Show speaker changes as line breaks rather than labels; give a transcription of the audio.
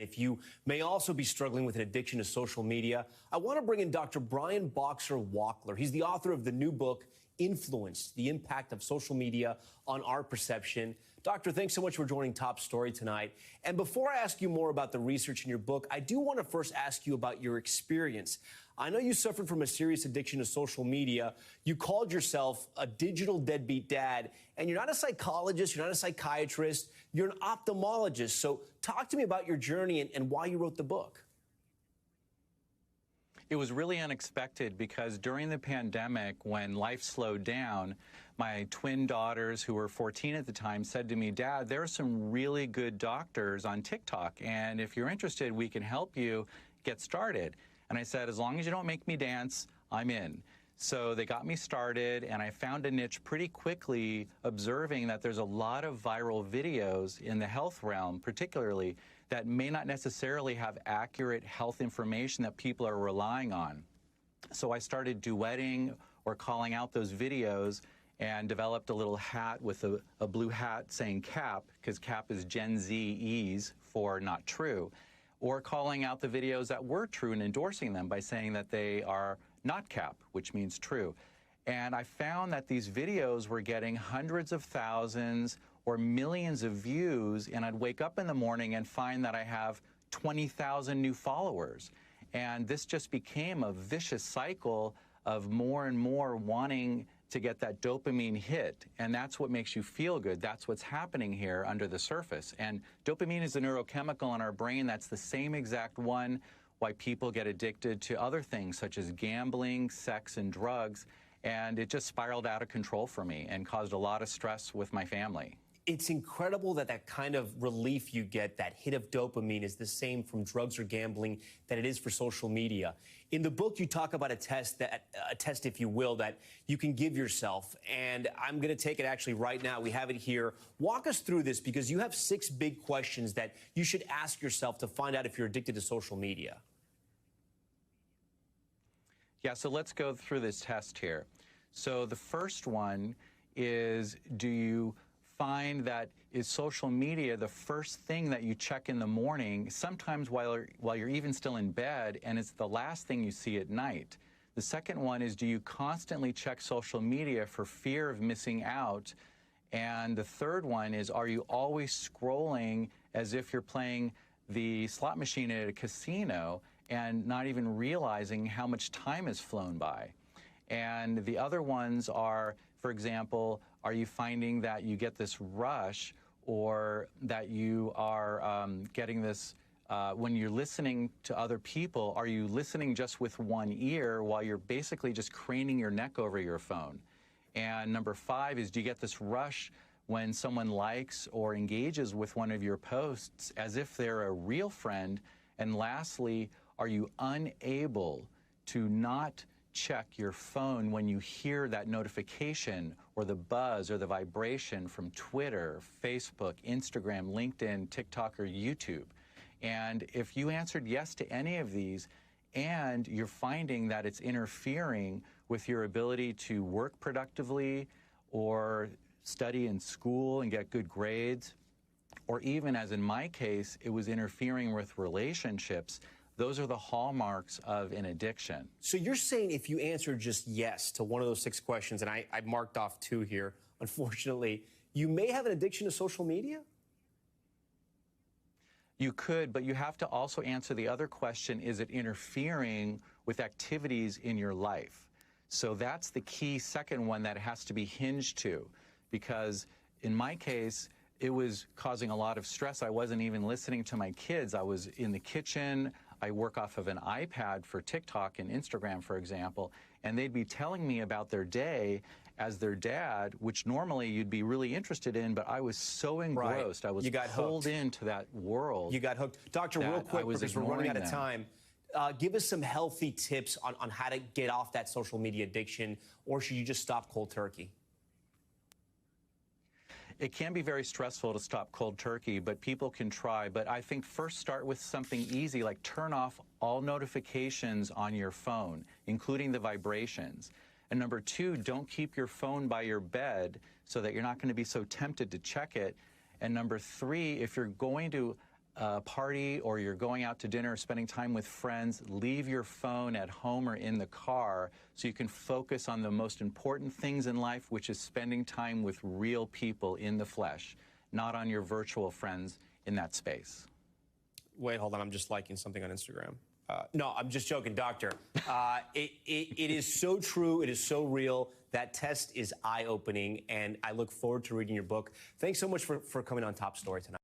If you may also be struggling with an addiction to social media, I want to bring in Dr. Brian Boxer Wachtler. He's the author of the new book, Influence, the Impact of Social Media on Our Perception. Doctor, thanks so much for joining Top Story tonight. And before I ask you more about the research in your book, I do want to first ask you about your experience. I know you suffered from a serious addiction to social media. You called yourself a digital deadbeat dad, and you're not a psychologist, you're not a psychiatrist, you're an ophthalmologist. So talk to me about your journey and why you wrote the book.
It was really unexpected because during the pandemic, when life slowed down, my twin daughters, who were 14 at the time, said to me, "Dad, there are some really good doctors on TikTok, and if you're interested, we can help you get started." And I said, "As long as you don't make me dance, I'm in." So they got me started, and I found a niche pretty quickly, observing that there's a lot of viral videos in the health realm, particularly, that may not necessarily have accurate health information that people are relying on. So I started duetting or calling out those videos and developed a little hat with a blue hat saying CAP, because CAP is Gen Z ease for not true, or calling out the videos that were true and endorsing them by saying that they are not CAP, which means true. And I found that these videos were getting hundreds of thousands or millions of views, and I'd wake up in the morning and find that I have 20,000 new followers. And this just became a vicious cycle of more and more wanting to get that dopamine hit, and that's what makes you feel good. That's what's happening here under the surface. And dopamine is a neurochemical in our brain that's the same exact one why people get addicted to other things such as gambling, sex, and drugs. And it just spiraled out of control for me and caused a lot of stress with my family.
It's incredible that that kind of relief you get, that hit of dopamine, is the same from drugs or gambling that it is for social media. In the book, you talk about a test, if you will, that you can give yourself. And I'm going to take it actually right now. We have it here. Walk us through this, because you have 6 big questions that you should ask yourself to find out if you're addicted to social media.
Yeah, so let's go through this test here. So the first one is, do you find that is social media the first thing that you check in the morning, sometimes while you're even still in bed, and it's the last thing you see at night? The second one is, do you constantly check social media for fear of missing out? And the third one is, are you always scrolling as if you're playing the slot machine at a casino and not even realizing how much time has flown by? And the other ones are, for example, are you finding that you get this rush, or that you are getting this, when you're listening to other people, are you listening just with one ear while you're basically just craning your neck over your phone? And number 5 is, do you get this rush when someone likes or engages with one of your posts as if they're a real friend? And lastly, are you unable to not check your phone when you hear that notification or the buzz or the vibration from Twitter, Facebook, Instagram, LinkedIn, TikTok, or YouTube? And if you answered yes to any of these, and you're finding that it's interfering with your ability to work productively or study in school and get good grades, or even, as in my case, it was interfering with relationships, those are the hallmarks of an addiction.
So you're saying if you answer just yes to one of those 6 questions, and I marked off 2 here, unfortunately, you may have an addiction to social media?
You could, but you have to also answer the other question, is it interfering with activities in your life? So that's the key second one that has to be hinged to, because in my case, it was causing a lot of stress. I wasn't even listening to my kids. I was in the kitchen. I work off of an iPad for TikTok and Instagram, for example, and they'd be telling me about their day as their dad, which normally you'd be really interested in, but I was so engrossed. Right. I was pulled into that world.
You got hooked. Doctor, real quick, because we're running out of time, give us some healthy tips on how to get off that social media addiction, or should you just stop cold turkey?
It can be very stressful to stop cold turkey, but people can try. But I think first start with something easy, like turn off all notifications on your phone, including the vibrations. And number 2, don't keep your phone by your bed so that you're not going to be so tempted to check it. And number 3, if you're going to a party or you're going out to dinner or spending time with friends, leave your phone at home or in the car so you can focus on the most important things in life, which is spending time with real people in the flesh, not on your virtual friends in that space.
Wait, hold on. I'm just liking something on Instagram. No, I'm just joking, doctor. It is so true. It is so real. That test is eye-opening, and I look forward to reading your book. Thanks so much for coming on Top Story tonight.